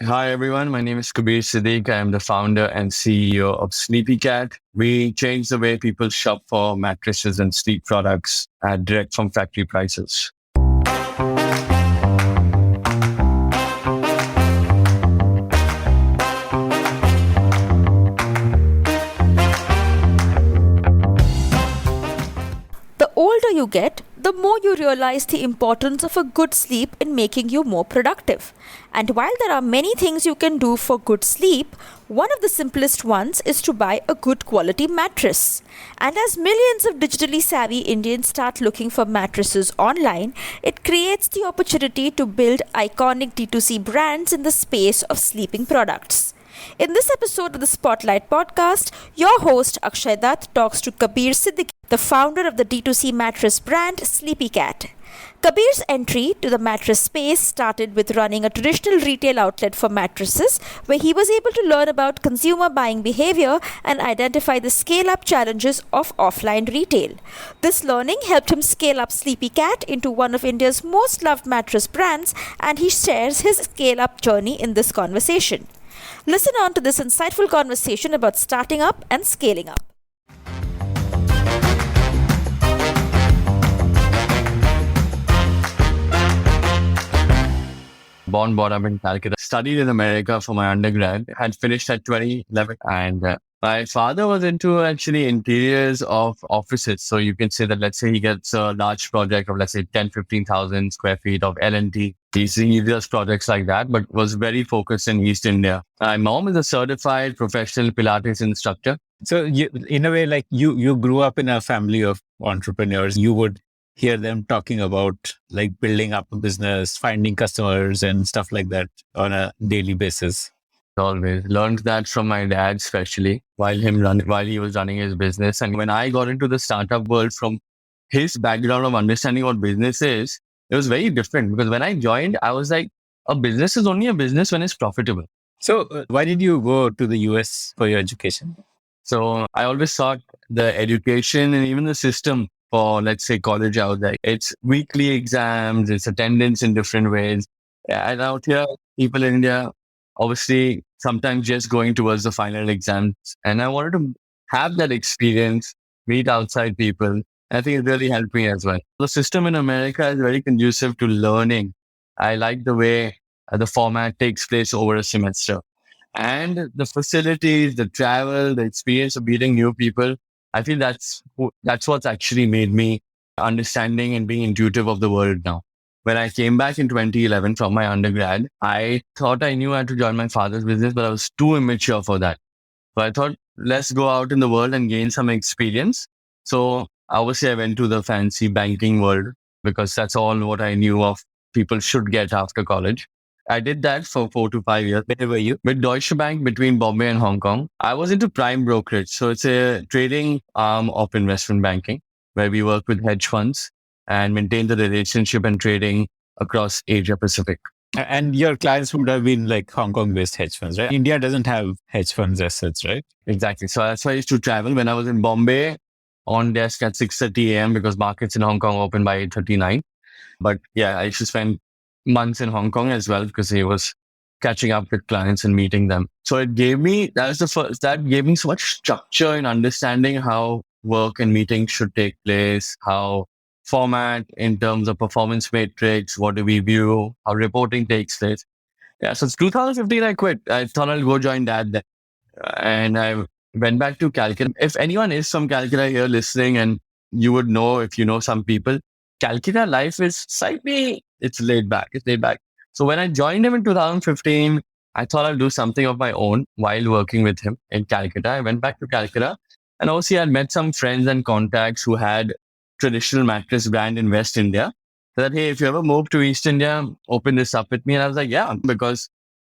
Hi everyone, my name is Kabir Siddiq. I am the founder and CEO of SleepyCat. We change the way people shop for mattresses and sleep products at direct from factory prices. The older you get, the more you realize the importance of a good sleep in making you more productive. And while there are many things you can do for good sleep, one of the simplest ones is to buy a good quality mattress. And as millions of digitally savvy Indians start looking for mattresses online, it creates the opportunity to build iconic D2C brands in the space of sleeping products. In this episode of the Spotlight podcast, your host Akshay Dutt talks to Kabir Siddiq, the founder of the D2C mattress brand SleepyCat. Kabir's entry to the mattress space started with running a traditional retail outlet for mattresses, where he was able to learn about consumer buying behavior and identify the scale up challenges of offline retail. This learning helped him scale up SleepyCat into one of India's most loved mattress brands, and he shares his scale up journey in this conversation. Listen on to this insightful conversation about starting up and scaling up. Born, brought up in Calcutta. Studied in America for my undergrad. Had finished at 2011. And my father was into actually interiors of offices. So you can say that, let's say he gets a large project of, let's say, 10, 15,000 square feet of L&T. He does projects like that, but was very focused in East India. My mom is a certified professional Pilates instructor. So you, in a way, like you grew up in a family of entrepreneurs. You would hear them talking about like building up a business, finding customers and stuff like that on a daily basis. Always learned that from my dad, especially while he was running his business. And when I got into the startup world from his background of understanding what business is, it was very different because when I joined, I was like, a business is only a business when it's profitable. So why did you go to the US for your education? So I always thought the education and even the system for, let's say, college out there, it's weekly exams, it's attendance in different ways. Yeah, and out here, people in India, obviously, sometimes just going towards the final exams. And I wanted to have that experience, meet outside people. I think it really helped me as well. The system in America is very conducive to learning. I like the way the format takes place over a semester. And the facilities, the travel, the experience of meeting new people, I feel that's what's actually made me understanding and being intuitive of the world now. When I came back in 2011 from my undergrad, I thought I knew I had to join my father's business, but I was too immature for that. So I thought, let's go out in the world and gain some experience. So obviously I went to the fancy banking world because that's all what I knew of people should get after college. I did that for 4 to 5 years. Where were you? With Deutsche Bank between Bombay and Hong Kong. I was into prime brokerage. So it's a trading arm of investment banking where we work with hedge funds and maintain the relationship and trading across Asia Pacific. And your clients would have been like Hong Kong based hedge funds, right? India doesn't have hedge funds as such, right? Exactly. So that's why I used to travel. When I was in Bombay, on desk at 6:30 a.m. because markets in Hong Kong open by 8:39. But yeah, I used to spend months in Hong Kong as well because he was catching up with clients and meeting them. So it gave me, that gave me so much structure in understanding how work and meetings should take place, how format in terms of performance matrix, what do we view, how reporting takes place. Yeah, so it's 2015 I quit. I thought I'll go join dad then. And I went back to Calcutta. If anyone is from Calcutta here listening, and you would know if you know some people, Calcutta life is slightly, it's laid back. So when I joined him in 2015, I thought I'll do something of my own while working with him in Calcutta. I went back to Calcutta and also I had met some friends and contacts who had traditional mattress brand in West India. So that, hey, if you ever move to East India, open this up with me. And I was like, yeah, because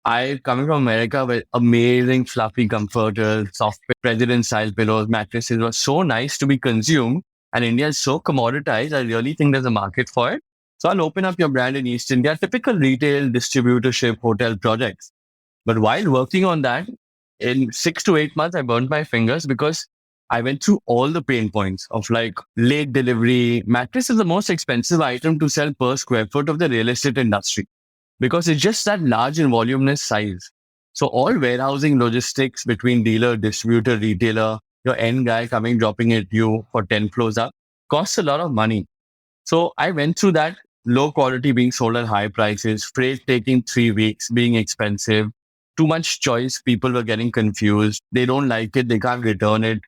I, coming from America with amazing fluffy comforters, soft president style pillows, mattresses were so nice to be consumed. And India is so commoditized. I really think there's a market for it. So I'll open up your brand in East India, typical retail, distributorship, hotel projects. But while working on that, in 6 to 8 months, I burned my fingers because I went through all the pain points of like late delivery. Mattress is the most expensive item to sell per square foot of the real estate industry. because it's just that large in voluminous size. So all warehousing logistics between dealer, distributor, retailer, your end guy coming, dropping it you for 10 floors up costs a lot of money. So I went through that, low quality being sold at high prices, freight taking 3 weeks, being expensive, too much choice. People were getting confused. They don't like it. They can't return it.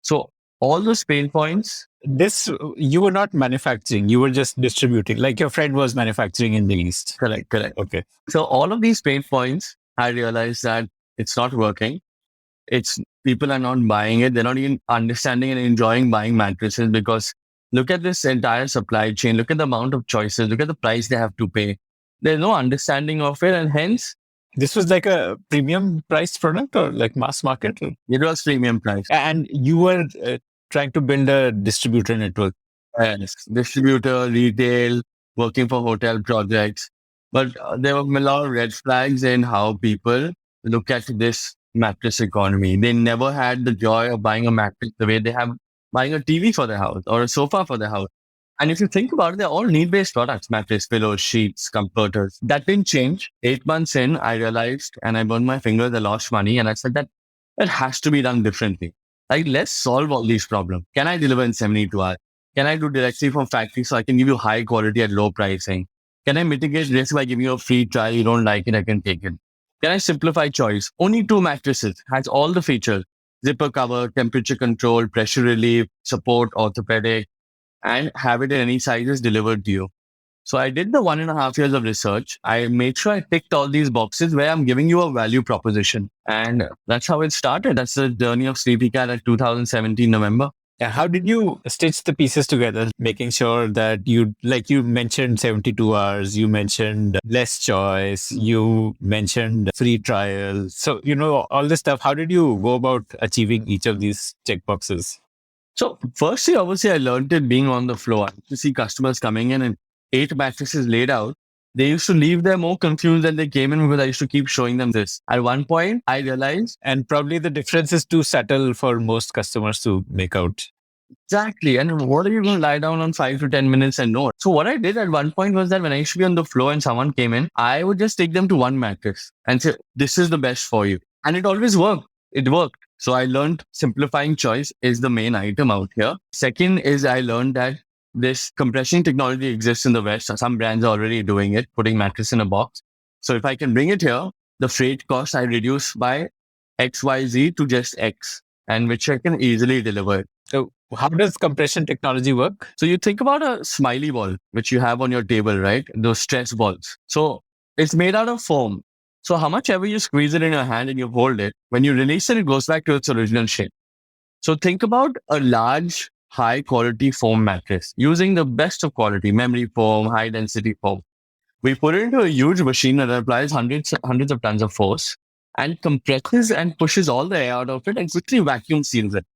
So all those pain points. This, you were not manufacturing, you were just distributing, like your friend was manufacturing in the East. Correct, correct. Okay. So all of these pain points, I realized that it's not working. It's people are not buying it. They're not even understanding and enjoying buying mattresses because look at this entire supply chain. Look at the amount of choices. Look at the price they have to pay. There's no understanding of it. And hence, This was like a premium price product or like mass market? it was premium price. And you were trying to build a distributor network. Yes, distributor, retail, working for hotel projects. But there were a lot of red flags in how people look at this mattress economy. They never had the joy of buying a mattress the way they have buying a TV for their house or a sofa for their house. And if you think about it, they're all need-based products, mattress, pillows, sheets, comforters. That didn't change. 8 months in, I realized and I burned my fingers, I lost money. And I said that has to be done differently. Like, let's solve all these problems. Can I deliver in 72 hours? Can I do directly from factory so I can give you high quality at low pricing? Can I mitigate risk by giving you a free trial? You don't like it, I can take it. Can I simplify choice? Only 2 mattresses, has all the features. Zipper cover, temperature control, pressure relief, support, orthopedic, and have it in any sizes delivered to you. So I did the 1.5 years of research. I made sure I ticked all these boxes where I'm giving you a value proposition. And that's how it started. That's the journey of SleepyCat at 2017 November. How did you stitch the pieces together, making sure that you, like you mentioned 72 hours, you mentioned less choice, you mentioned free trial. So, all this stuff, how did you go about achieving each of these check boxes? So firstly, obviously, I learned it being on the floor. To see customers coming in and 8 mattresses laid out, they used to leave there more confused than they came in because I used to keep showing them this. At one point, I realized. And probably the difference is too subtle for most customers to make out. Exactly. And what are you going to lie down on 5 to 10 minutes and know? So what I did at one point was that when I used to be on the floor and someone came in, I would just take them to one mattress and say, this is the best for you. And it always worked. It worked. So I learned simplifying choice is the main item out here. Second is I learned that this compression technology exists in the West. Some brands are already doing it, putting mattress in a box. So if I can bring it here, the freight cost I reduce by XYZ to just X, and which I can easily deliver. So how does compression technology work? So you think about a smiley ball, which you have on your table, right? Those stress balls. So it's made out of foam. So how much ever you squeeze it in your hand and you hold it, when you release it, it goes back to its original shape. So think about a large, high quality foam mattress using the best of quality, memory foam, high density foam. We put it into a huge machine that applies hundreds of tons of force and compresses and pushes all the air out of it and quickly vacuum seals it.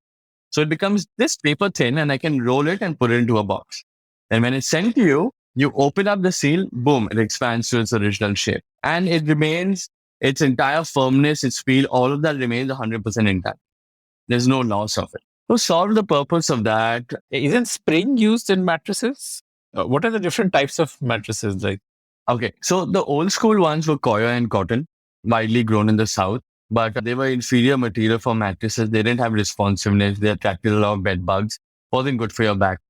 So it becomes this paper thin and I can roll it and put it into a box. And when it's sent to you, you open up the seal, boom, it expands to its original shape. And it remains, its entire firmness, its feel, all of that remains 100% intact. There's no loss of it. So solve the purpose of that. Isn't spring used in mattresses? What are the different types of mattresses like? Okay, so the old school ones were coir and cotton, widely grown in the South, but they were inferior material for mattresses. They didn't have responsiveness. They attracted a lot of bed bugs. Wasn't good for your back.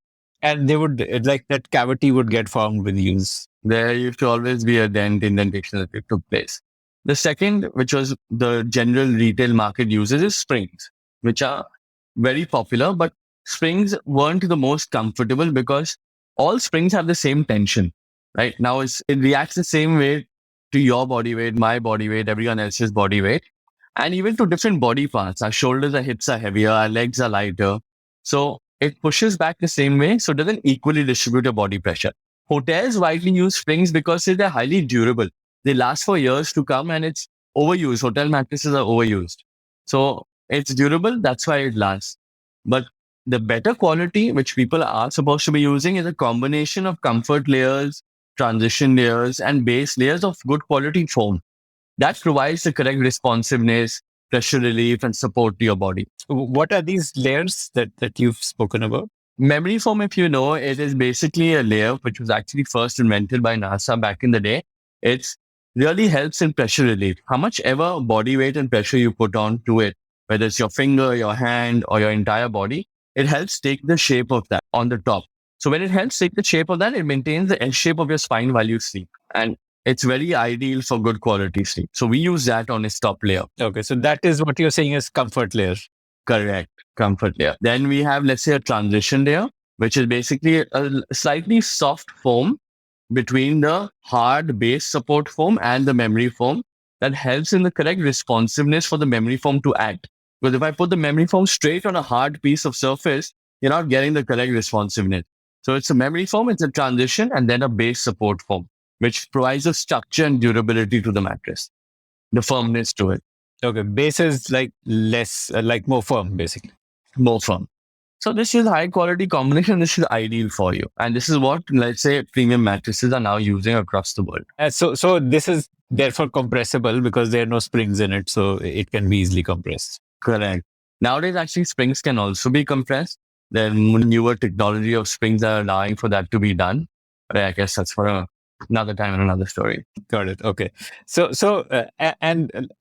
And they would, like that cavity would get formed with use. There used to always be a indentation that it took place. The second, which was the general retail market uses, is springs, which are very popular, but springs weren't the most comfortable because all springs have the same tension, right? Now it reacts the same way to your body weight, my body weight, everyone else's body weight, and even to different body parts. Our shoulders, our hips are heavier, our legs are lighter. So it pushes back the same way, so it doesn't equally distribute your body pressure. Hotels widely use springs because they're highly durable. They last for years to come and it's overused. Hotel mattresses are overused. So it's durable, that's why it lasts. But the better quality, which people are supposed to be using, is a combination of comfort layers, transition layers, and base layers of good quality foam. That provides the correct responsiveness, pressure relief, and support to your body. What are these layers that you've spoken about? Memory foam, if you know, it is basically a layer which was actually first invented by NASA back in the day. It's really helps in pressure relief. How much ever body weight and pressure you put on to it, whether it's your finger, your hand, or your entire body, it helps take the shape of that on the top. So when it helps take the shape of that, it maintains the S shape of your spine while you sleep. And it's very ideal for good quality sleep. So we use that on its top layer. Okay, so that is what you're saying is comfort layer. Correct. Comfort layer. Then we have, let's say, a transition layer, which is basically a slightly soft foam between the hard base support foam and the memory foam that helps in the correct responsiveness for the memory foam to act. Because if I put the memory foam straight on a hard piece of surface, you're not getting the correct responsiveness. So it's a memory foam, it's a transition, and then a base support foam, which provides a structure and durability to the mattress, the firmness to it. Okay, base is like less, like more firm, basically. More firm. So this is high quality combination. This is ideal for you. And this is what, let's say, premium mattresses are now using across the world. So this is therefore compressible because there are no springs in it. So it can be easily compressed. Correct. Nowadays, actually, springs can also be compressed. There are newer technology of springs that are allowing for that to be done. But I guess that's for another time and another story. Got it. Okay. So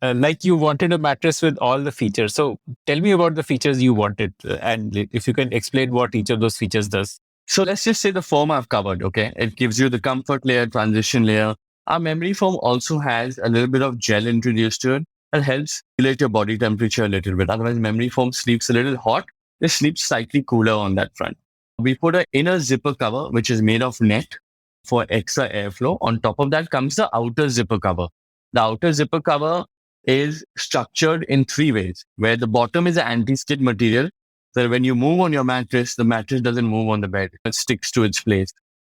like you wanted a mattress with all the features. So tell me about the features you wanted, and if you can explain what each of those features does. So let's just say the foam I've covered. Okay, it gives you the comfort layer, transition layer. Our memory foam also has a little bit of gel introduced to it that helps regulate your body temperature a little bit. Otherwise, memory foam sleeps a little hot. It sleeps slightly cooler on that front. We put an inner zipper cover, which is made of net for extra airflow. On top of that comes the outer zipper cover. The outer zipper cover is structured in three ways, where the bottom is an anti-skid material. So when you move on your mattress, the mattress doesn't move on the bed. It sticks to its place,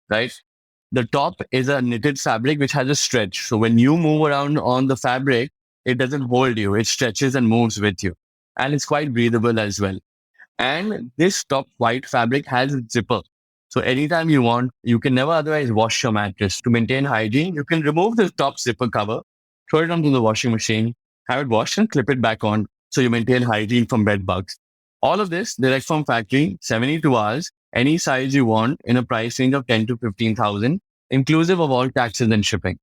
right? The top is a knitted fabric, which has a stretch. So when you move around on the fabric, it doesn't hold you. It stretches and moves with you. And it's quite breathable as well. And this top white fabric has a zipper. So anytime you want, you can never otherwise wash your mattress. To maintain hygiene, you can remove the top zipper cover, throw it onto the washing machine, have it washed and clip it back on. So you maintain hygiene from bed bugs. All of this direct from factory, 72 hours, any size you want in a price range of 10 to 15,000, inclusive of all taxes and shipping.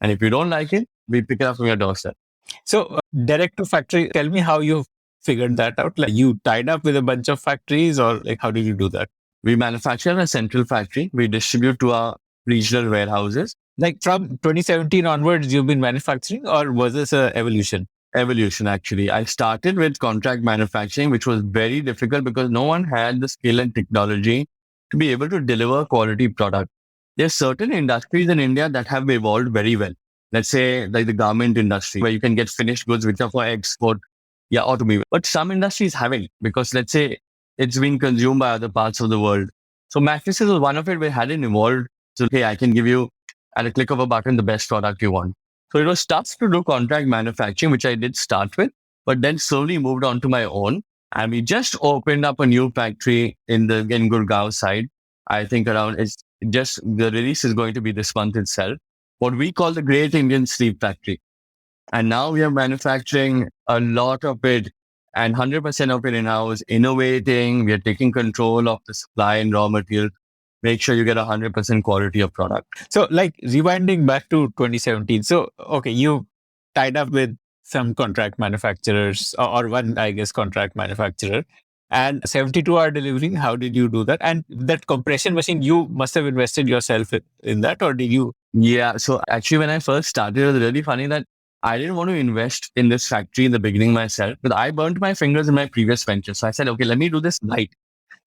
And if you don't like it, we pick it up from your doorstep. So direct to factory, tell me how you figured that out. Like you tied up with a bunch of factories, or like how did you do that? We manufacture a central factory. We distribute to our regional warehouses. Like from 2017 onwards, you've been manufacturing, or was this a evolution? Evolution, actually. I started with contract manufacturing, which was very difficult because no one had the skill and technology to be able to deliver quality product. There's certain industries in India that have evolved very well. Let's say like the garment industry, where you can get finished goods which are for export, automobile. But some industries haven't, because let's say it's being consumed by other parts of the world. So mattresses was one of it where it hadn't evolved. So, hey, I can give you at a click of a button the best product you want. So it was tough to do contract manufacturing, which I did start with, but then slowly moved on to my own. And we just opened up a new factory in Gurgaon side. I think the release is going to be this month itself. What we call the Great Indian Sleep Factory. And now we are manufacturing a lot of it and 100% of it in-house, innovating. We are taking control of the supply and raw material. Make sure you get 100% quality of product. So like rewinding back to 2017. So, okay, you tied up with some contract manufacturers or one, I guess, contract manufacturer and 72-hour delivery. How did you do that? And that compression machine, you must have invested yourself in that, or did you? Yeah. So actually, when I first started, it was really funny that I didn't want to invest in this factory in the beginning myself, but I burnt my fingers in my previous venture. So I said, okay, let me do this right.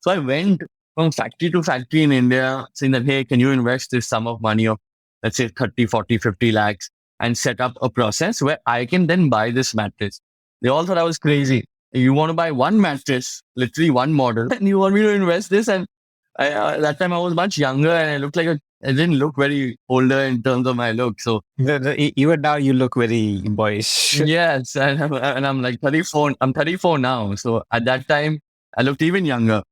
So I went from factory to factory in India saying that, hey, can you invest this sum of money of, let's say 30, 40, 50 lakhs and set up a process where I can then buy this mattress. They all thought I was crazy. You want to buy one mattress, literally one model, and you want me to invest this? And that time I was much younger and I didn't look very older in terms of my look. So even now you look very boyish. Yes. And I'm like 34. I'm 34 now. So at that time I looked even younger.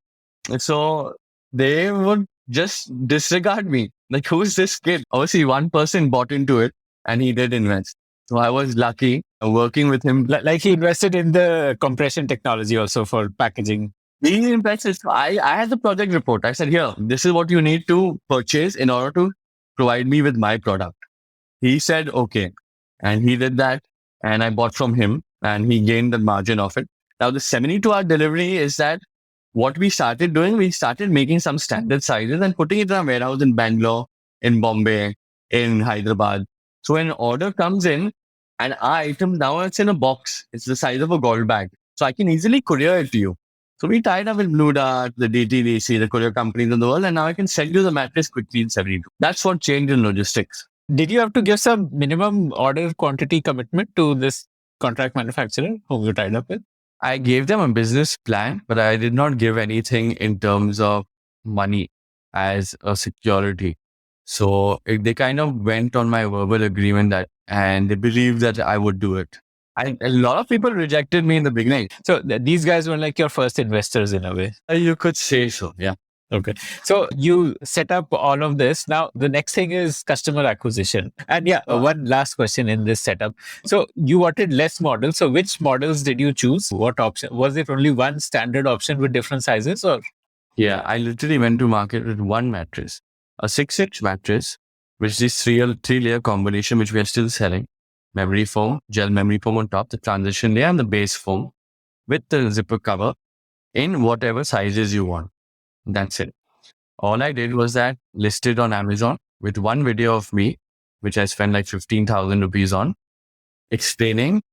So they would just disregard me. Like, who's this kid? Obviously, one person bought into it and he did invest. So I was lucky working with him. Like he invested in the compression technology also for packaging. He invested. So I had the project report. I said, here, this is what you need to purchase in order to provide me with my product. He said, okay. And he did that. And I bought from him and he gained the margin of it. Now, the 72-hour delivery is that what we started doing, we started making some standard sizes and putting it in a warehouse in Bangalore, in Bombay, in Hyderabad. So when an order comes in and our item now it's in a box, it's the size of a gold bag. So I can easily courier it to you. So we tied up with Blue Dart, the DTDC, the courier companies in the world, and now I can send you the mattress quickly in 72. That's what changed in logistics. Did you have to give some minimum order quantity commitment to this contract manufacturer whom you tied up with? I gave them a business plan, but I did not give anything in terms of money as a security. So they kind of went on my verbal agreement and they believed that I would do it. A lot of people rejected me in the beginning. So these guys were like your first investors in a way. You could say so, yeah. Okay. So you set up all of this. Now, the next thing is customer acquisition. And one last question in this setup. So you wanted less models. So which models did you choose? What option? Was it only one standard option with different sizes or? Yeah, I literally went to market with one mattress, a 6-inch mattress, which is three-layer combination, which we are still selling. Memory foam, gel memory foam on top, the transition layer and the base foam with the zipper cover in whatever sizes you want. That's it. All I did was that listed on Amazon with one video of me, which I spent like 15,000 rupees on, explaining,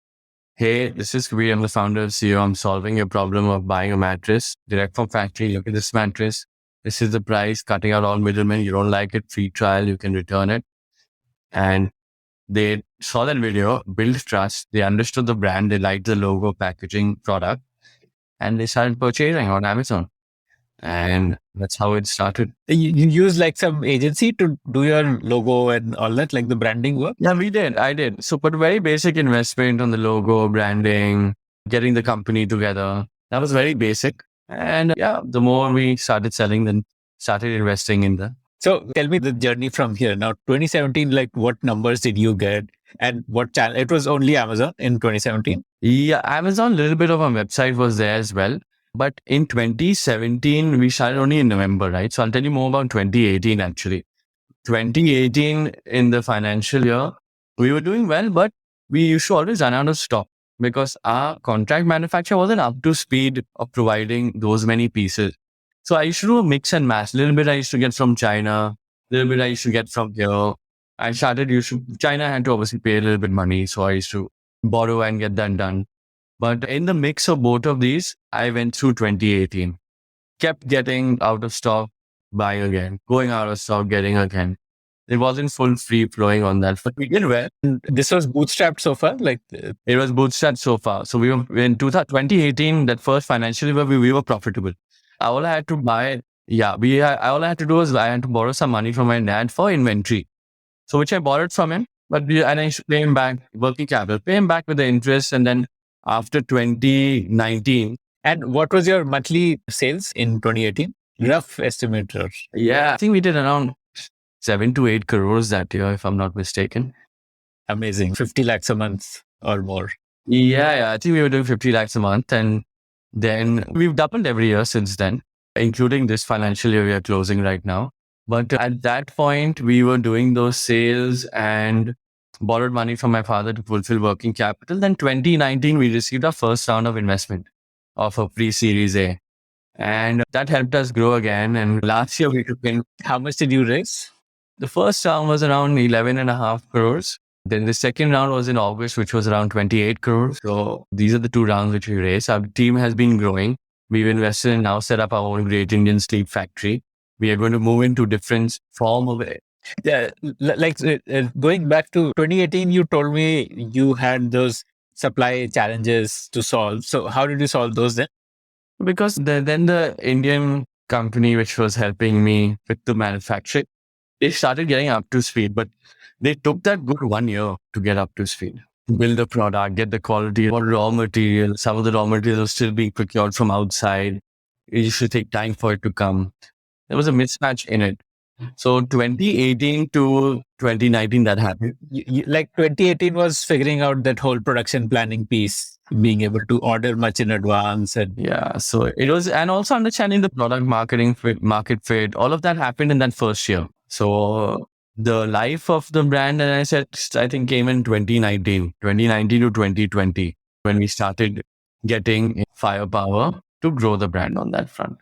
hey, this is Kabir, I'm the founder of CEO. I'm solving your problem of buying a mattress direct from factory. Look at this mattress. This is the price, cutting out all middlemen. You don't like it, free trial, you can return it. And they saw that video, built trust. They understood the brand. They liked the logo, packaging, product, and they started purchasing on Amazon. And that's how it started. You use like some agency to do your logo and all that, like the branding work? Yeah, we did. I did. So put very basic investment on the logo, branding, getting the company together. That was very basic. And yeah, the more we started selling, then started investing in the. So tell me the journey from here. Now, 2017, like what numbers did you get and what channel? It was only Amazon in 2017? Yeah, Amazon, a little bit of our website was there as well. But in 2017, we started only in November, right? So I'll tell you more about 2018 actually. 2018 in the financial year, we were doing well, but we used to always run out of stock because our contract manufacturer wasn't up to speed of providing those many pieces. So I used to do a mix and match. A little bit I used to get from China, a little bit I used to get from here. China had to obviously pay a little bit money. So I used to borrow and get that done. But in the mix of both of these, I went through 2018, kept getting out of stock, buying again, going out of stock, getting again. It wasn't full free flowing on that, but we did well. This was bootstrapped so far? It was bootstrapped so far. So we were in 2018, that first financial year, we were profitable. All I had to buy, all I had to do was I had to borrow some money from my dad for inventory. So which I borrowed from him, and I used to pay him back, working capital, pay him back with the interest. And then after 2019. And what was your monthly sales in 2018? Rough estimate. Yeah, I think we did around 7 to 8 crores that year, if I'm not mistaken. Amazing. 50 lakhs a month or more. Yeah. I think we were doing 50 lakhs a month. And then we've doubled every year since then, including this financial year we are closing right now. But at that point, we were doing those sales and borrowed money from my father to fulfill working capital. Then 2019, we received our first round of investment of a pre-series A. And that helped us grow again. And last year we took in. How much did you raise? The first round was around 11.5 crores. Then the second round was in August, which was around 28 crores. So these are the two rounds which we raised. Our team has been growing. We've invested and now set up our own great Indian sleep factory. We are going to move into different form of it. Yeah, going back to 2018, you told me you had those supply challenges to solve. So how did you solve those then? Because then the Indian company, which was helping me with the manufacturing, they started getting up to speed, but they took that good 1 year to get up to speed. Build the product, get the quality, what raw material. Some of the raw materials are still being procured from outside. It used to take time for it to come. There was a mismatch in it. So 2018 to 2019, that happened. Like 2018 was figuring out that whole production planning piece, being able to order much in advance. And so it was, and also understanding the product market fit, all of that happened in that first year. So the life of the brand, and I think came in 2019 to 2020, when we started getting firepower to grow the brand on that front.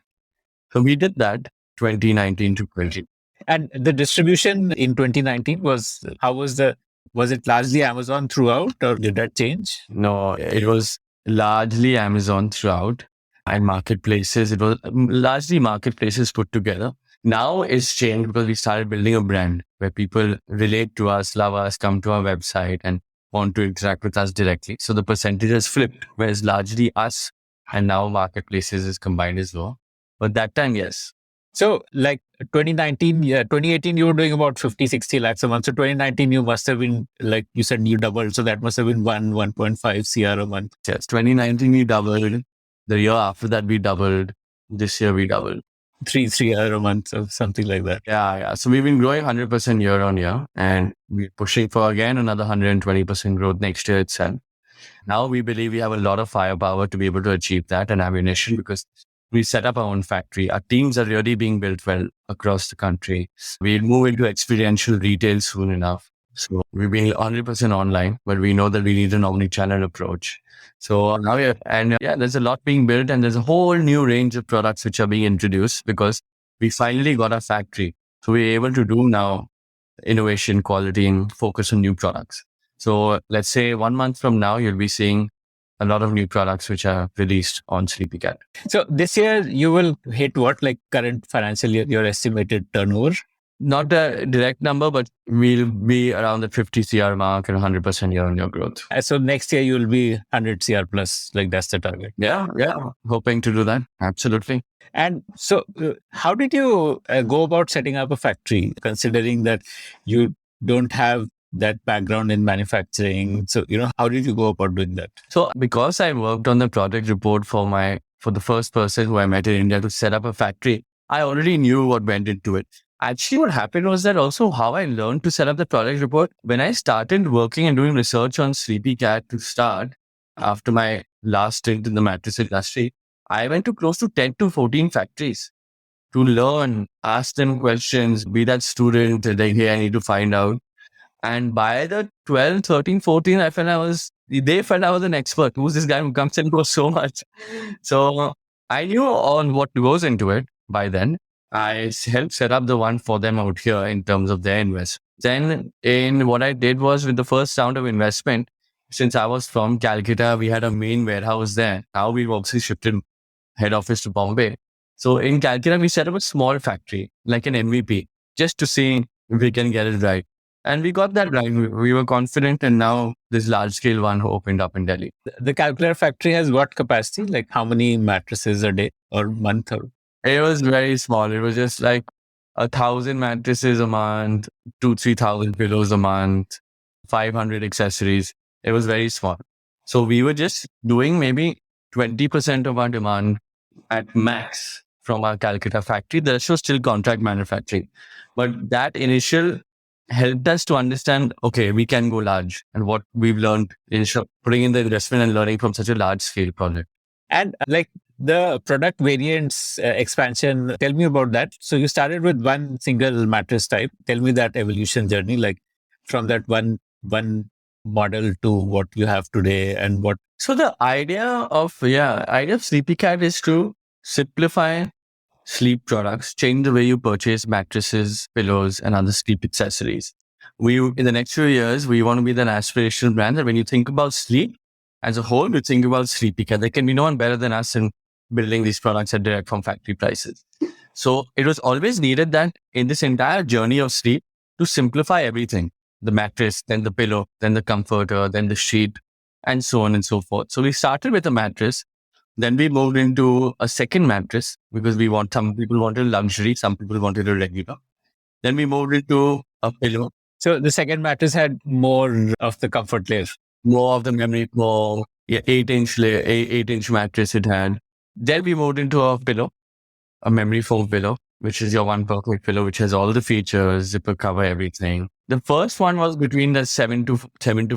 So we did that 2019 to 20. And the distribution in 2019 was it largely Amazon throughout, or did that change? No, it was largely Amazon throughout, and marketplaces. It was largely marketplaces put together. Now it's changed because we started building a brand where people relate to us, love us, come to our website and want to interact with us directly. So the percentage has flipped, whereas largely us and now marketplaces is combined as well. But that time, yes. So like 2018, you were doing about 50, 60 lakhs a month. So 2019, you must have been, like you said, you doubled. So that must have been 1.5 CR a month. Yes, 2019 we doubled. The year after that we doubled. This year we doubled. 3 CR a month or something like that. Yeah. So we've been growing 100% year on year, and we're pushing for again another 120% growth next year itself. Now we believe we have a lot of firepower to be able to achieve that, and ammunition, because we set up our own factory. Our teams are really being built well across the country. We'll move into experiential retail soon enough. So we're being 100% online, but we know that we need an omni-channel approach. So now there's a lot being built, and there's a whole new range of products which are being introduced because we finally got a factory. So we're able to do now innovation, quality, and focus on new products. So let's say 1 month from now, you'll be seeing a lot of new products which are released on SleepyCat. So this year you will hit what, like current financial year, your estimated turnover? Not a direct number, but we'll be around the 50 CR mark and 100% year-on-year growth. So next year you'll be 100 CR plus, like that's the target. Yeah. Hoping to do that. Absolutely. And so how did you go about setting up a factory, considering that you don't have that background in manufacturing? So, how did you go about doing that? So because I worked on the project report for the first person who I met in India to set up a factory, I already knew what went into it. Actually, what happened was that also how I learned to set up the project report. When I started working and doing research on SleepyCat to start, after my last stint in the mattress industry, I went to close to 10 to 14 factories to learn, ask them questions, be that student that hey, I need to find out. And by the 12, 13, 14, they felt I was an expert. Who's this guy who comes and goes so much? So I knew on what goes into it by then. I helped set up the one for them out here in terms of their investment. Then what I did was, with the first round of investment, since I was from Calcutta, we had a main warehouse there. Now we've obviously shifted head office to Bombay. So in Calcutta, we set up a small factory, like an MVP, just to see if we can get it right. And we got that right. We were confident, and now this large scale one opened up in Delhi. The Calcutta factory has what capacity? Like how many mattresses a day or month? It was very small. It was just like 1,000 mattresses a month, 3,000 pillows a month, 500 accessories. It was very small. So we were just doing maybe 20% of our demand at max from our Calcutta factory. The rest was still contract manufacturing. But that initial helped us to understand, okay, we can go large, and what we've learned is putting in the investment and learning from such a large scale project. And like the product variants expansion, tell me about that. So you started with one single mattress type. Tell me that evolution journey, like from that one model to what you have today and what. So the idea of SleepyCat is to simplify sleep products, change the way you purchase mattresses, pillows, and other sleep accessories. In the next few years, we want to be that aspirational brand that when you think about sleep as a whole, you think about SleepyCat. There can be no one better than us in building these products at direct from factory prices. So it was always needed that in this entire journey of sleep, to simplify everything, the mattress, then the pillow, then the comforter, then the sheet, and so on and so forth. So we started with a mattress. Then we moved into a second mattress because some people wanted luxury, some people wanted a regular. Then we moved into a pillow. So the second mattress had more of the comfort layer. More of the memory, 8-inch mattress it had. Then we moved into a pillow, a memory foam pillow, which is your one perfect pillow, which has all the features, zipper cover, everything. The first one was between the 7 to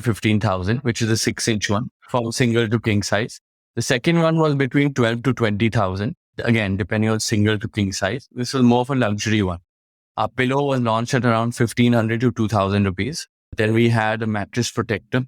15,000, which is a 6-inch one, from single to king size. The second one was between 12 to 20,000, again, depending on single to king size. This was more of a luxury one. Our pillow was launched at around 1,500 to 2,000 rupees. Then we had a mattress protector,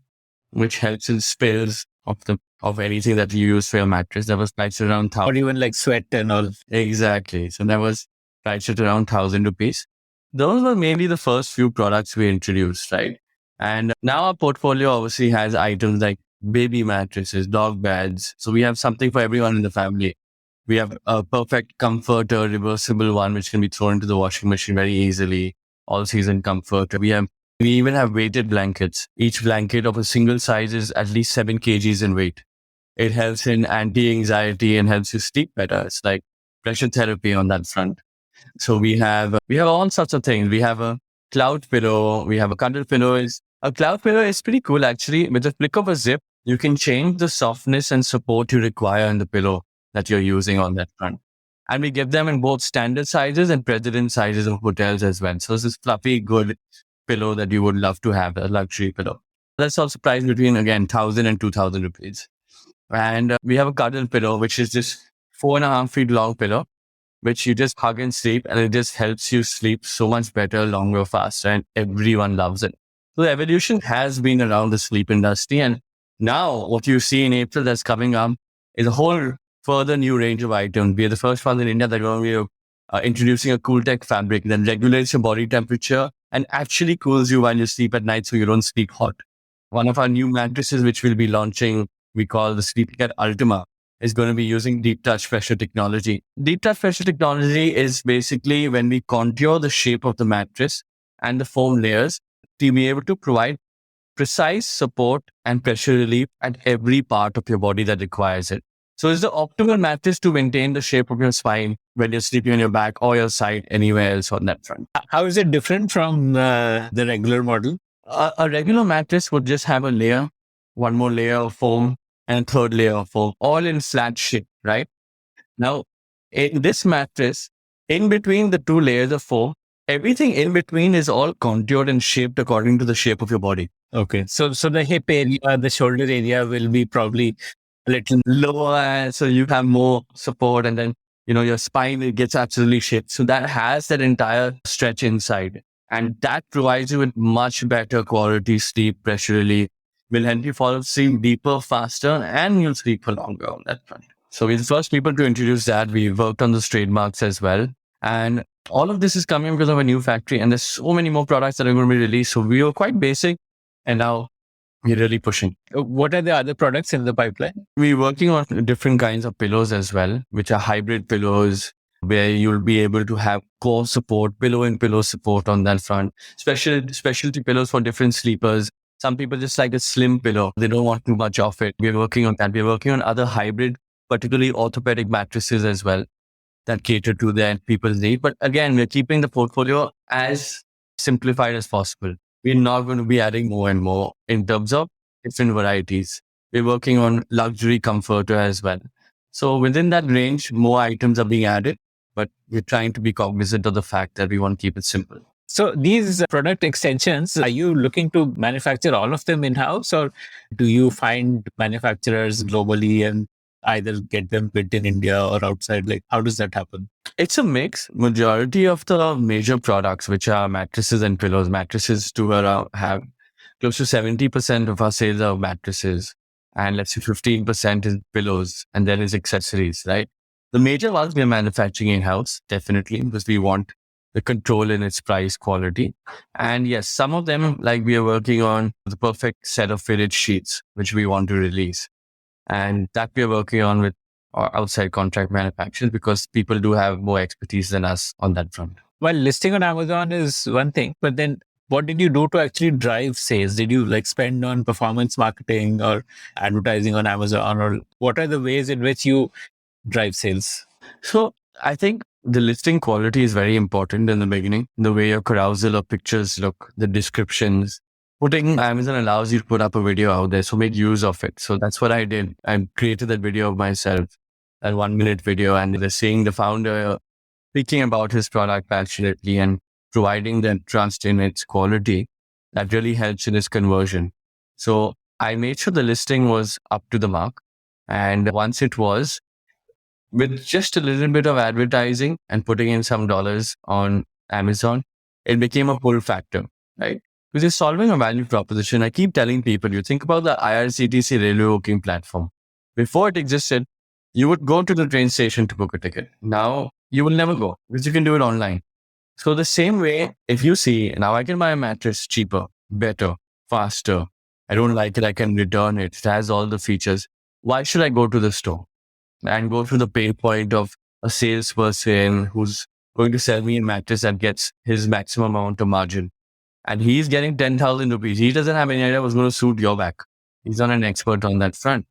which helps in spills of anything that you use for your mattress. That was priced around Or 1,000. even like sweat and all. Exactly. So that was priced at around 1,000 rupees. Those were mainly the first few products we introduced, right? And now our portfolio obviously has items like baby mattresses, dog beds. So we have something for everyone in the family. We have a perfect comforter, reversible one, which can be thrown into the washing machine very easily. All season comforter. We even have weighted blankets. Each blanket of a single size is at least 7 kgs in weight. It helps in anti-anxiety and helps you sleep better. It's like pressure therapy on that front. So we have all sorts of things. We have a cloud pillow. We have a cuddle pillow. A cloud pillow is pretty cool actually. With the flick of a zip, you can change the softness and support you require in the pillow that you're using on that front. And we give them in both standard sizes and president sizes of hotels as well. So this is fluffy, good pillow that you would love to have, a luxury pillow. That's also priced between, again, 1,000 and 2,000 rupees. And we have a cuddle pillow, which is this 4.5 feet long pillow, which you just hug and sleep, and it just helps you sleep so much better, longer, faster, and everyone loves it. So the evolution has been around the sleep industry. And now what you see in April that's coming up is a whole further new range of items. We are the first ones in India that are going to be introducing a cool tech fabric that regulates your body temperature and actually cools you while you sleep at night so you don't sleep hot. One of our new mattresses, which we'll be launching, we call the SleepyCat Ultima, is going to be using deep touch pressure technology. Deep touch pressure technology is basically when we contour the shape of the mattress and the foam layers to be able to provide precise support and pressure relief at every part of your body that requires it. So it's the optimal mattress to maintain the shape of your spine when you're sleeping on your back or your side, anywhere else on that front. How is it different from the regular model? A regular mattress would just have a layer, one more layer of foam, and a third layer of foam, all in flat shape, right? Now, in this mattress, in between the two layers of foam, everything in between is all contoured and shaped according to the shape of your body. Okay. So the hip area, the shoulder area will be probably a little lower, so you have more support, and then your spine, it gets absolutely shaped. So that has that entire stretch inside, and that provides you with much better quality sleep, pressure relief, will help you fall asleep deeper, faster, and you'll sleep for longer on that front. So we're the first people to introduce that. We worked on the trademarks as well. And all of this is coming because of a new factory, and there's so many more products that are going to be released. So we were quite basic, and now we're really pushing. What are the other products in the pipeline? We're working on different kinds of pillows as well, which are hybrid pillows, where you'll be able to have core support, pillow and pillow support on that front. Specialty pillows for different sleepers. Some people just like a slim pillow. They don't want too much of it. We're working on that. We're working on other hybrid, particularly orthopedic mattresses as well, that cater to that people's need. But again, we're keeping the portfolio as simplified as possible. We're not going to be adding more and more in terms of different varieties. We're working on luxury comforter as well. So within that range, more items are being added, but we're trying to be cognizant of the fact that we want to keep it simple. So these product extensions, are you looking to manufacture all of them in-house, or do you find manufacturers globally and either get them built in India or outside? Like, how does that happen? It's a mix. Majority of the major products, which are mattresses and pillows, mattresses have close to 70% of our sales are mattresses, and let's say 15% is pillows, and then is accessories, right? The major ones we are manufacturing in-house, definitely, because we want the control in its price quality. And yes, some of them, like we are working on the perfect set of fitted sheets, which we want to release. And that we are working on with our outside contract manufacturers, because people do have more expertise than us on that front. Well, listing on Amazon is one thing, but then what did you do to actually drive sales? Did you spend on performance marketing or advertising on Amazon, or what are the ways in which you drive sales? So I think the listing quality is very important in the beginning. The way your carousel of pictures look, the descriptions. Amazon allows you to put up a video out there, so make use of it. So that's what I did. I created that video of myself, that 1-minute video, and they're seeing the founder speaking about his product passionately and providing that trust in its quality. That really helps in its conversion. So I made sure the listing was up to the mark. And once it was, with just a little bit of advertising and putting in some dollars on Amazon, it became a pull factor, right? Because you're solving a value proposition. I keep telling people, you think about the IRCTC railway booking platform. Before it existed, you would go to the train station to book a ticket. Now you will never go because you can do it online. So the same way, if you see, now I can buy a mattress cheaper, better, faster. I don't like it. I can return it. It has all the features. Why should I go to the store and go through the pain point of a salesperson who's going to sell me a mattress that gets his maximum amount of margin? And he's getting 10,000 rupees. He doesn't have any idea what's going to suit your back. He's not an expert on that front.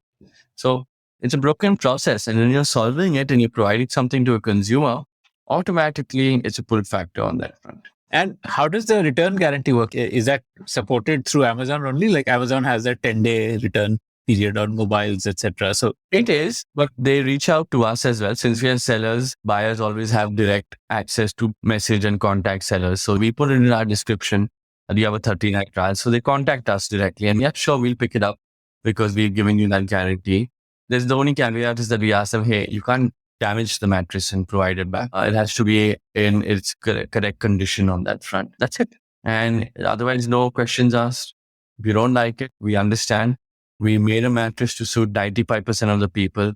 So it's a broken process. And when you're solving it and you're providing something to a consumer, automatically it's a pull factor on that front. And how does the return guarantee work? Is that supported through Amazon only? Like Amazon has a 10-day return period on mobiles, etc. So it is, but they reach out to us as well. Since we are sellers, buyers always have direct access to message and contact sellers. So we put it in our description that you have a 30-night trial. So they contact us directly and yeah, sure, we'll pick it up because we're giving you that guarantee. There's the only caveat is that we ask them, hey, you can't damage the mattress and provide it back. It has to be in its correct condition on that front. That's it. And otherwise, no questions asked. If you don't like it, we understand. We made a mattress to suit 95% of the people.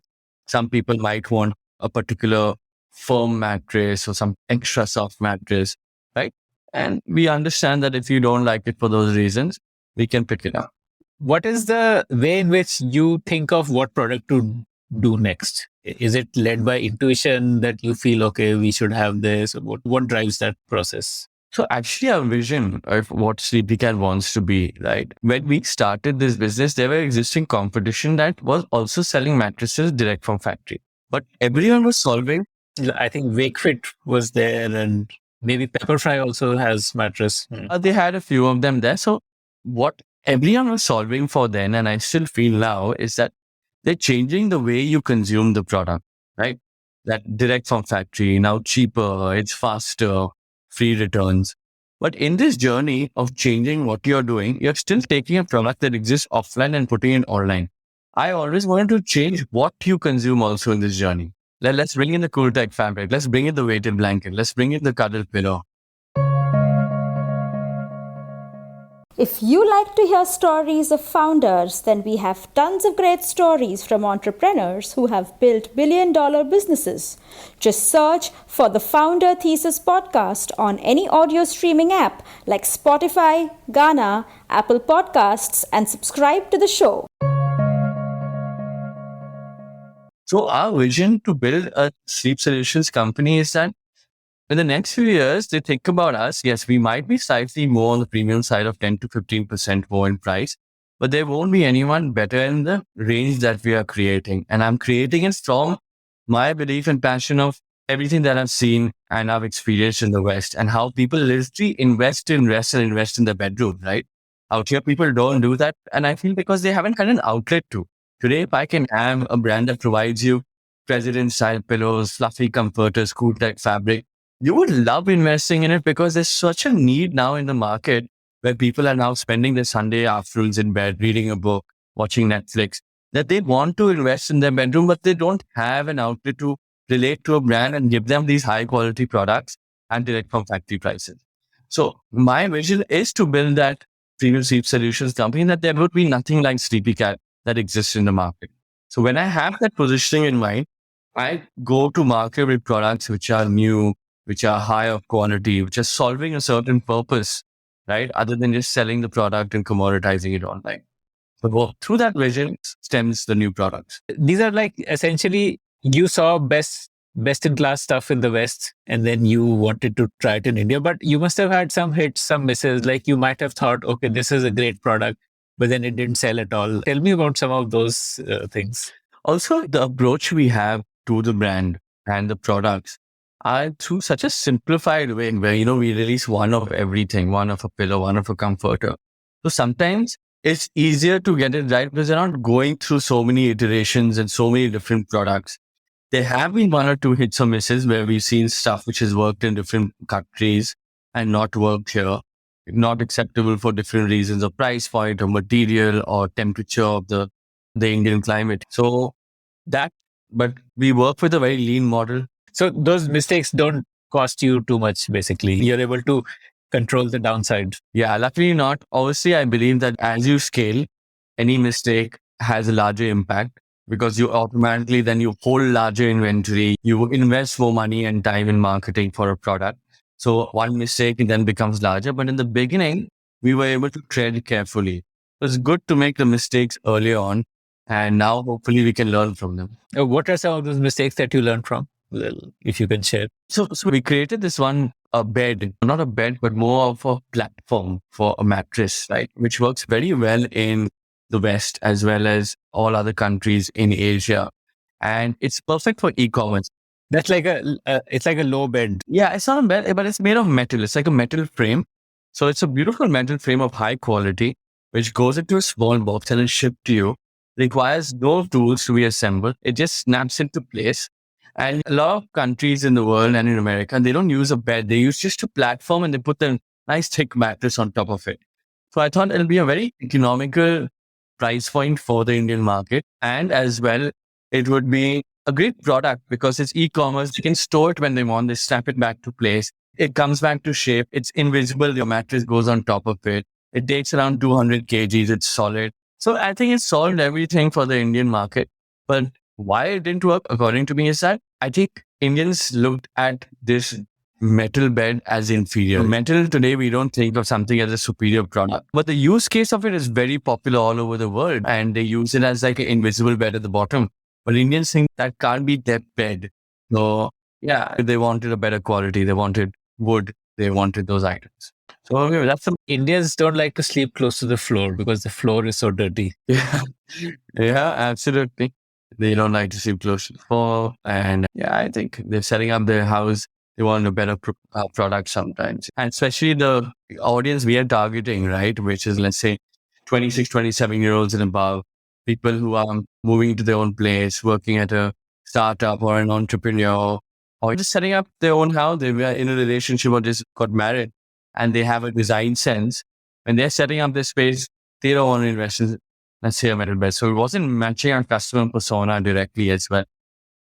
Some people might want a particular firm mattress or some extra soft mattress, right? And we understand that if you don't like it for those reasons, we can pick it up. What is the way in which you think of what product to do next? Is it led by intuition that you feel, okay, we should have this? What drives that process? So actually our vision of what SleepyCat wants to be, right? When we started this business, there were existing competition that was also selling mattresses direct from factory. But everyone was solving. I think Wakefit was there and maybe Pepperfry also has mattress. They had a few of them there. So what everyone was solving for then, and I still feel now, is that they're changing the way you consume the product, right? That direct from factory, now cheaper, it's faster, free returns. But in this journey of changing what you're doing, you're still taking a product that exists offline and putting it online. I always wanted to change what you consume also in this journey. Let's bring in the cool tech fabric. Let's bring in the weighted blanket. Let's bring in the cuddle pillow. If you like to hear stories of founders, then we have tons of great stories from entrepreneurs who have built billion-dollar businesses. Just search for the Founder Thesis podcast on any audio streaming app like Spotify, Gaana, Apple Podcasts, and subscribe to the show. So our vision to build a sleep solutions company is that in the next few years, they think about us. Yes, we might be slightly more on the premium side of 10 to 15% more in price, but there won't be anyone better in the range that we are creating. And I'm creating it from my belief and passion of everything that I've seen and I've experienced in the West and how people literally invest in rest and invest in the bedroom, right? Out here, people don't do that. And I feel because they haven't had an outlet to. Today, if I can have a brand that provides you president style pillows, fluffy comforters, cool tech fabric, you would love investing in it because there's such a need now in the market where people are now spending their Sunday afternoons in bed, reading a book, watching Netflix, that they want to invest in their bedroom, but they don't have an outlet to relate to a brand and give them these high quality products and direct from factory prices. So my vision is to build that premium sleep solutions company that there would be nothing like SleepyCat that exists in the market. So when I have that positioning in mind, I go to market with products which are new, which are high of quality, which are solving a certain purpose, right? Other than just selling the product and commoditizing it online. But through that vision stems the new products. These are like essentially you saw best in class stuff in the West and then you wanted to try it in India, but you must have had some hits, some misses. Like you might have thought, okay, this is a great product, but then it didn't sell at all. Tell me about some of those things. Also, the approach we have to the brand and the products are through such a simplified way where, we release one of everything, one of a pillow, one of a comforter. So sometimes it's easier to get it right because they're not going through so many iterations and so many different products. There have been one or two hits or misses where we've seen stuff which has worked in different countries and not worked here, not acceptable for different reasons of price point or material or temperature of the Indian climate. So but we work with a very lean model. So those mistakes don't cost you too much, basically. You're able to control the downside. Yeah, luckily not. Obviously, I believe that as you scale, any mistake has a larger impact because you automatically then you hold larger inventory. You invest more money and time in marketing for a product. So one mistake then becomes larger. But in the beginning, we were able to tread carefully. It's good to make the mistakes early on. And now hopefully we can learn from them. What are some of those mistakes that you learned from? Well, if you can share. So we created this one, a bed, not a bed, but more of a platform for a mattress, right? Which works very well in the West as well as all other countries in Asia. And it's perfect for e-commerce. That's like it's like a low bed. Yeah, it's not a bed, but it's made of metal. It's like a metal frame. So it's a beautiful metal frame of high quality, which goes into a small box and is shipped to you. Requires no tools to be assembled. It just snaps into place. And a lot of countries in the world and in America, they don't use a bed. They use just a platform and they put a nice thick mattress on top of it. So I thought it'll be a very economical price point for the Indian market. And as well, it would be a great product because it's e-commerce. They can store it when they want. They snap it back to place. It comes back to shape. It's invisible. Your mattress goes on top of it. It takes around 200 kgs. It's solid. So I think it solved everything for the Indian market. But why it didn't work, according to me, is that I think Indians looked at this metal bed as inferior. Metal today, we don't think of something as a superior product. But the use case of it is very popular all over the world. And they use it as like an invisible bed at the bottom. But Indians think that can't be their bed. So yeah, they wanted a better quality. They wanted wood. They wanted those items. So okay, that's the Indians don't like to sleep close to the floor because the floor is so dirty. yeah, yeah, absolutely. They don't like to sleep close to the floor. And yeah, I think they're setting up their house. They want a better product sometimes. And especially the audience we are targeting, right? Which is, let's say, 26, 27-year-olds and above. People who are moving to their own place, working at a startup or an entrepreneur, or just setting up their own house. They were in a relationship or just got married and they have a design sense. When they're setting up their space, they don't want to invest in, let's say, a metal bed. So it wasn't matching our customer persona directly as well.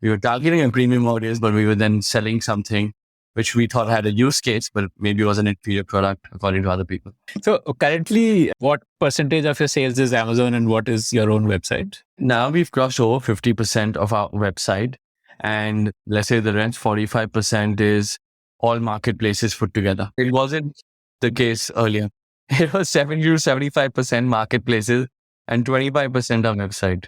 We were targeting a premium audience, but we were then selling something which we thought had a use case, but maybe was an inferior product according to other people. So currently, what percentage of your sales is Amazon and what is your own website? Now we've crossed over 50% of our website. And let's say the rest 45% is all marketplaces put together. It wasn't the case earlier. It was 70 to 75% marketplaces and 25% our website.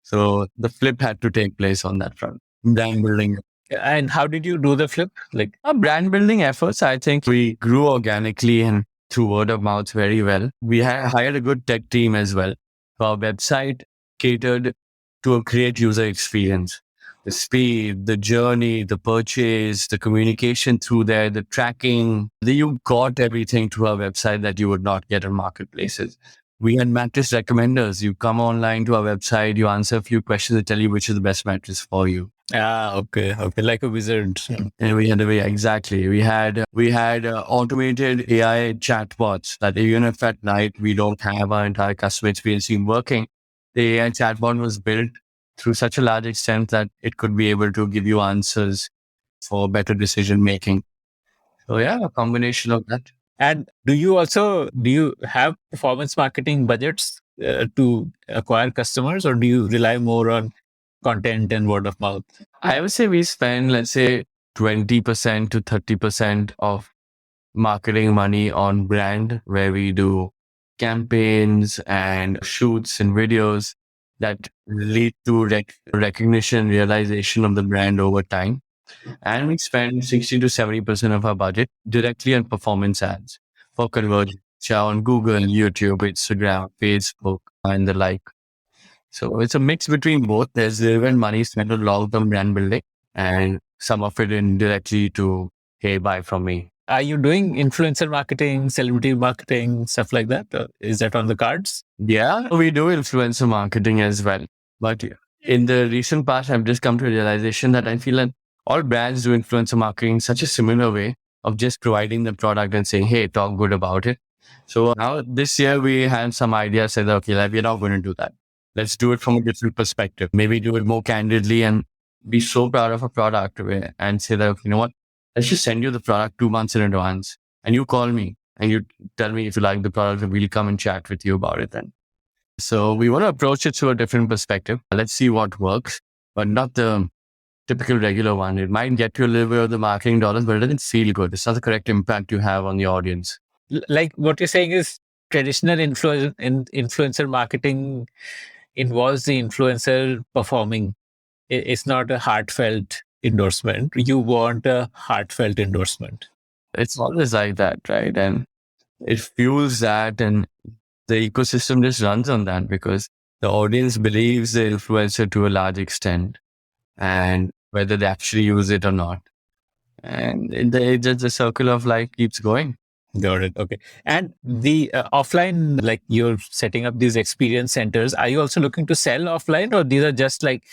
So the flip had to take place on that front. Brand building. And how did you do the flip? Like Our brand building efforts, I think we grew organically and through word of mouth very well. We hired a good tech team as well. So our website catered to a great user experience. The speed, the journey, the purchase, the communication through there, the tracking. You got everything to our website that you would not get on marketplaces. We had mattress recommenders. You come online to our website, you answer a few questions, they tell you which is the best mattress for you. okay, like a wizard. And we had exactly. We had automated AI chatbots that even if at night we don't have our entire customer experience team working, the AI chatbot was built through such a large extent that it could be able to give you answers for better decision making. So yeah, a combination of that. And do you have performance marketing budgets to acquire customers, or do you rely more on content and word of mouth? I would say we spend, let's say, 20% to 30% of marketing money on brand, where we do campaigns and shoots and videos that lead to recognition, realization of the brand over time. And we spend 60 to 70% of our budget directly on performance ads for conversion on Google, YouTube, Instagram, Facebook, and the like. So it's a mix between both. There's relevant money spent on long-term brand building and some of it indirectly to, hey, buy from me. Are you doing influencer marketing, celebrity marketing, stuff like that? Is that on the cards? Yeah, we do influencer marketing as well. But in the recent past, I've just come to a realization that I feel that all brands do influencer marketing in such a similar way of just providing the product and saying, hey, talk good about it. So now this year we had some ideas, said, okay, we're not going to do that. Let's do it from a different perspective. Maybe do it more candidly and be so proud of a product and say that, you know what, let's just send you the product 2 months in advance, and you call me and you tell me if you like the product, and we'll come and chat with you about it then. So we want to approach it through a different perspective. Let's see what works, but not the typical regular one. It might get you a little bit of the marketing dollars, but it doesn't feel good. It's not the correct impact you have on the audience. Like what you're saying is traditional influencer marketing involves the influencer performing. It's not a heartfelt endorsement. You want a heartfelt endorsement. It's always like that, right? And it fuels that, and the ecosystem just runs on that because the audience believes the influencer to a large extent, and whether they actually use it or not. And just the circle of life keeps going. Got it. Okay. And the offline, like you're setting up these experience centers, are you also looking to sell offline, or these are just like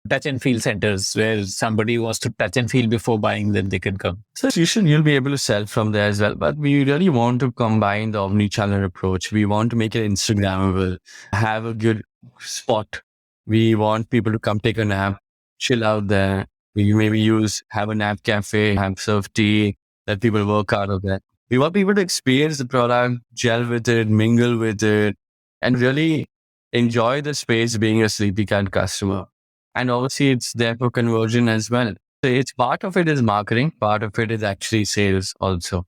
touch and feel centers where somebody wants to touch and feel before buying, then they can come? So you'll be able to sell from there as well. But we really want to combine the omni-channel approach. We want to make it Instagrammable, have a good spot. We want people to come take a nap, chill out there. We maybe have a nap cafe, have serve tea, let people work out of that. We want people to experience the product, gel with it, mingle with it, and really enjoy the space being a SleepyCat customer. And obviously, it's there for conversion as well. So it's part of it is marketing, part of it is actually sales also.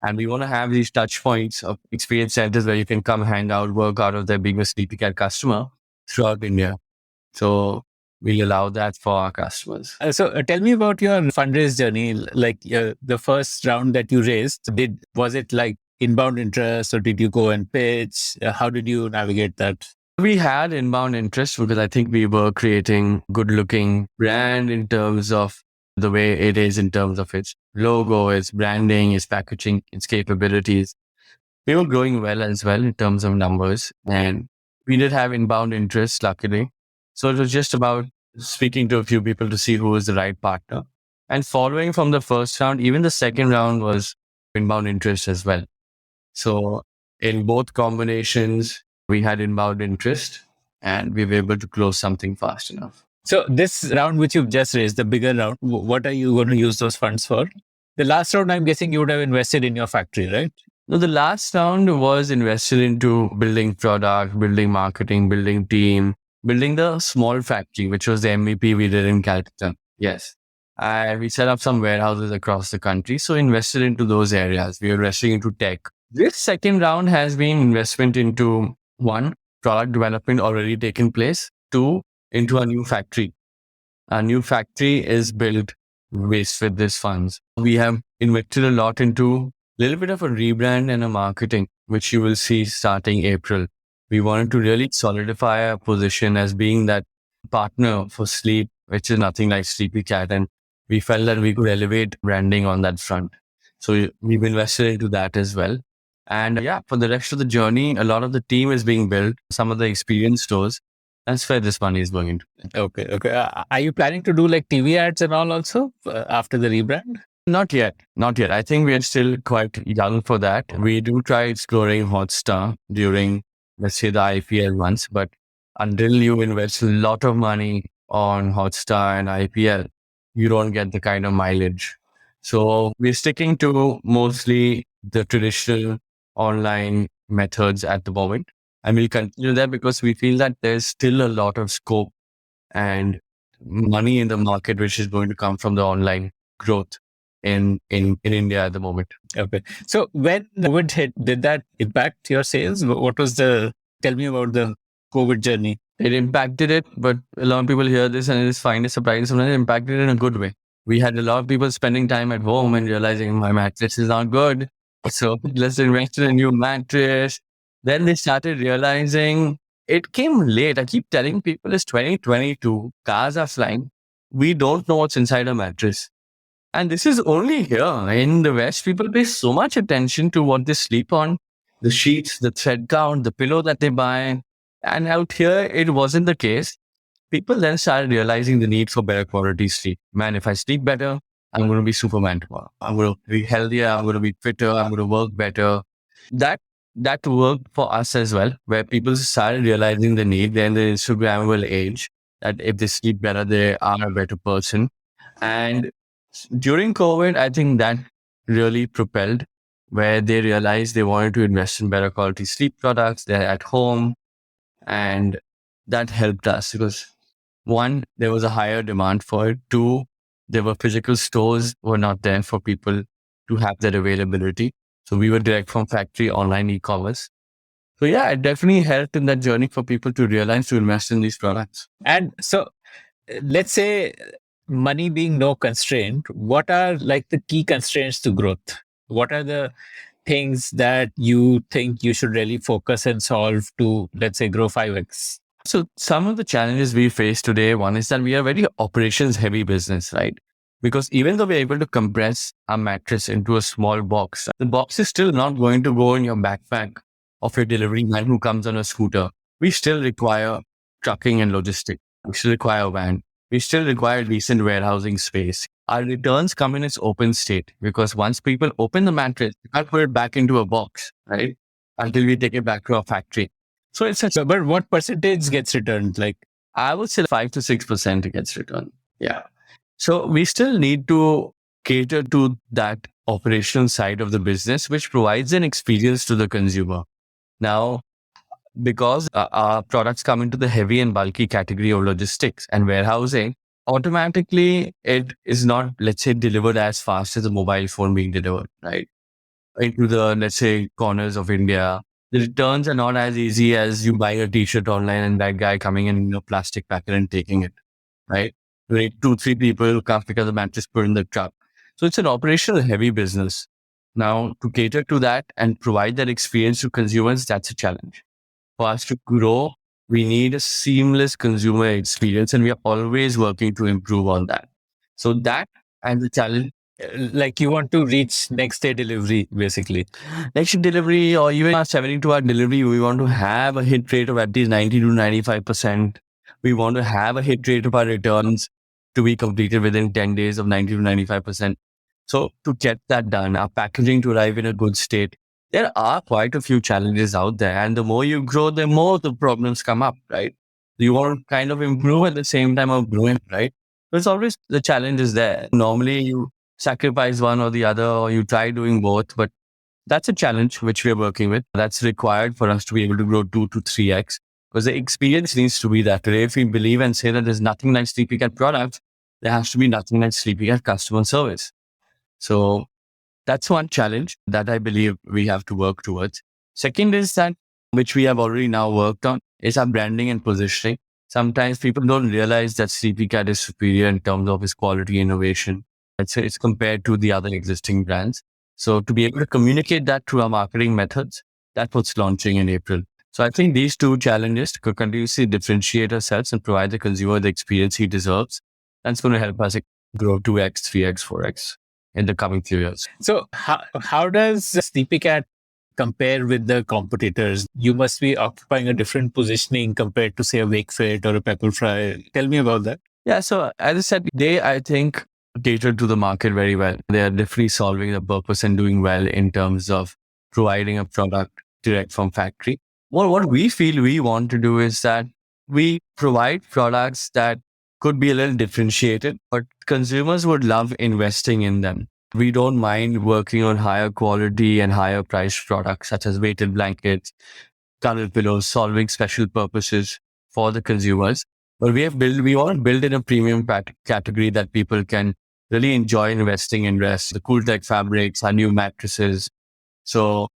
And we want to have these touch points of experience centers where you can come hang out, work out of there being a SleepyCat customer throughout India. So we'll allow that for our customers. So tell me about your fundraise journey. Like the first round that you raised, was it like inbound interest, or did you go and pitch? How did you navigate that? We had inbound interest because I think we were creating good looking brand in terms of the way it is, in terms of its logo, its branding, its packaging, its capabilities. We were growing well as well in terms of numbers, and we did have inbound interest, luckily. So it was just about speaking to a few people to see who was the right partner. And following from the first round, even the second round was inbound interest as well. So in both combinations, we had inbound interest and we were able to close something fast enough. So this round, which you've just raised, the bigger round, what are you going to use those funds for? The last round, I'm guessing you would have invested in your factory, right? No, the last round was invested into building product, building marketing, building team, building the small factory, which was the MVP we did in Calcutta. Yes. We set up some warehouses across the country. So invested into those areas. We were investing into tech. This second round has been investment into one, product development already taken place. Two, into a new factory. A new factory is built with these funds. We have invested a lot into a little bit of a rebrand and a marketing, which you will see starting April. We wanted to really solidify our position as being that partner for sleep, which is nothing like SleepyCat. And we felt that we could elevate branding on that front. So we've invested into that as well. And for the rest of the journey, a lot of the team is being built, some of the experience stores. That's where this money is going into. Okay. Are you planning to do like TV ads and all also after the rebrand? Not yet. I think we are still quite young for that. We do try exploring Hotstar during, let's say, the IPL once, but until you invest a lot of money on Hotstar and IPL, you don't get the kind of mileage. So we're sticking to mostly the traditional online methods at the moment. And we'll continue that because we feel that there's still a lot of scope and money in the market, which is going to come from the online growth in India at the moment. Okay. So when COVID hit, did that impact your sales? Tell me about the COVID journey. It impacted it, but a lot of people hear this and it's fine, it's surprising. Sometimes it impacted it in a good way. We had a lot of people spending time at home and realizing my mattress is not good. So let's invest in a new mattress. Then they started realizing it came late. I keep telling people it's 2022. Cars are flying. We don't know what's inside a mattress. And this is only here. In the West, people pay so much attention to what they sleep on, the sheets, the thread count, the pillow that they buy. And out here, it wasn't the case. People then started realizing the need for better quality sleep. Man, if I sleep better, I'm going to be Superman tomorrow. I'm going to be healthier. I'm going to be fitter. I'm going to work better. That worked for us as well, where people started realizing the need. They're in the Instagrammable age that if they sleep better, they are a better person. And During COVID, I think that really propelled, where they realized they wanted to invest in better quality sleep products. They're at home, and that helped us because one, there was a higher demand for it. Two, there were physical stores were not there for people to have that availability. So we were direct from factory online e-commerce. So yeah, it definitely helped in that journey for people to realize to invest in these products. And so let's say money being no constraint, what are like the key constraints to growth? What are the things that you think you should really focus and solve to, let's say, grow 5x? So some of the challenges we face today, one is that we are very operations heavy business, right? Because even though we're able to compress a mattress into a small box, the box is still not going to go in your backpack of your delivery man who comes on a scooter. We still require trucking and logistics. We still require a van. We still require decent warehousing space. Our returns come in its open state because once people open the mattress, you can't put it back into a box, right? Until we take it back to our factory. So it's a, But what percentage gets returned? Like, I would say 5 to 6% gets returned. Yeah. So we still need to cater to that operational side of the business, which provides an experience to the consumer. Now, because our products come into the heavy and bulky category of logistics and warehousing, automatically it is not, let's say, delivered as fast as a mobile phone being delivered, right? Into the, let's say, corners of India. The returns are not as easy as you buying a t-shirt online and that guy coming in a plastic packet and taking it, right? Right, 2-3 people come pick up the mattress, put in the truck. So it's an operational heavy business. Now, to cater to that and provide that experience to consumers, that's a challenge. For us to grow, we need a seamless consumer experience, and we are always working to improve on that. So that and the challenge, like you want to reach next day delivery, basically. next day delivery or even our 72-hour delivery, we want to have a hit rate of at least 90 to 95%. We want to have a hit rate of our returns to be completed within 10 days of 90 to 95%. So to get that done, our packaging to arrive in a good state, there are quite a few challenges out there. And the more you grow, the more the problems come up, right? You want to kind of improve at the same time of growing, right? So it's always the challenge is there. Normally you sacrifice one or the other, or you try doing both, but that's a challenge which we're working with. That's required for us to be able to grow 2 to 3x because the experience needs to be that. Today, if we believe and say that there's nothing like SleepyCat products, there has to be nothing like SleepyCat customer service. So that's one challenge that I believe we have to work towards. Second is that, which we have already now worked on, is our branding and positioning. Sometimes people don't realize that SleepyCat is superior in terms of its quality innovation. It's compared to the other existing brands. So to be able to communicate that through our marketing methods, that's what's launching in April. So I think these two challenges to continuously differentiate ourselves and provide the consumer the experience he deserves, that's going to help us grow 2x, 3x, 4x in the coming few years. So how does SleepyCat compare with the competitors? You must be occupying a different positioning compared to, say, a Wakefit or a Pepperfry. Tell me about that. Yeah, so as I said, they, I think, cater to the market very well. They are definitely solving the purpose and doing well in terms of providing a product direct from factory. Well, what we feel we want to do is that we provide products that could be a little differentiated, but consumers would love investing in them. We don't mind working on higher quality and higher priced products such as weighted blankets, cuddle pillows, solving special purposes for the consumers. But we want to build in a premium category that people can really enjoy investing in rest. The cool tech fabrics, our new mattresses. So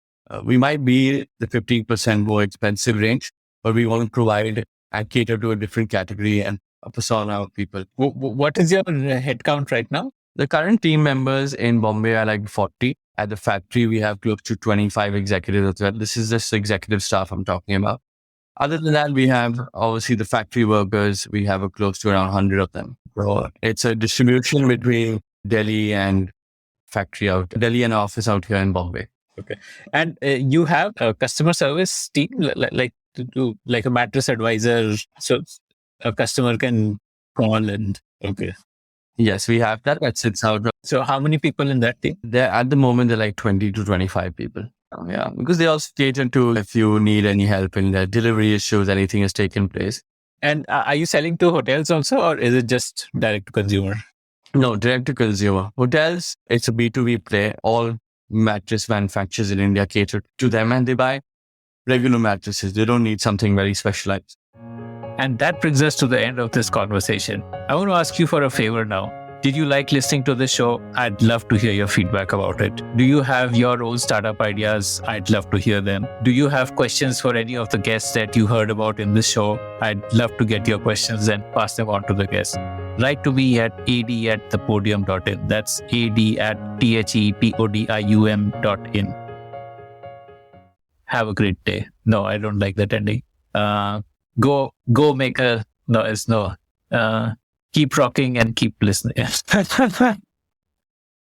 we might be the 15% more expensive range, but we want to provide and cater to a different category and a persona of people. What is your headcount right now? The current team members in Bombay are like 40. At the factory, we have close to 25 executives as well. This is just the executive staff I'm talking about. Other than that, we have obviously the factory workers. We have close to around 100 of them. So it's a distribution between Delhi and Delhi and office out here in Bombay. Okay. And you have a customer service team, like to do like a mattress advisor. So a customer can call and, okay. Yes, we have that. That sits out. So how many people in that team? At the moment, they're like 20 to 25 people. Yeah, because they also cater to if you need any help in the delivery issues, anything has taken place. And are you selling to hotels also, or is it just direct to consumer? No, direct to consumer. Hotels, it's a B2B play. All mattress manufacturers in India cater to them and they buy regular mattresses. They don't need something very specialized. And that brings us to the end of this conversation. I want to ask you for a favor now. Did you like listening to this show? I'd love to hear your feedback about it. Do you have your own startup ideas? I'd love to hear them. Do you have questions for any of the guests that you heard about in this show? I'd love to get your questions and pass them on to the guests. Write to me at ad@thepodium.in. That's ad@thepodium.in. Have a great day. No, I don't like that ending. Go make a... No, it's no. Keep rocking and keep listening.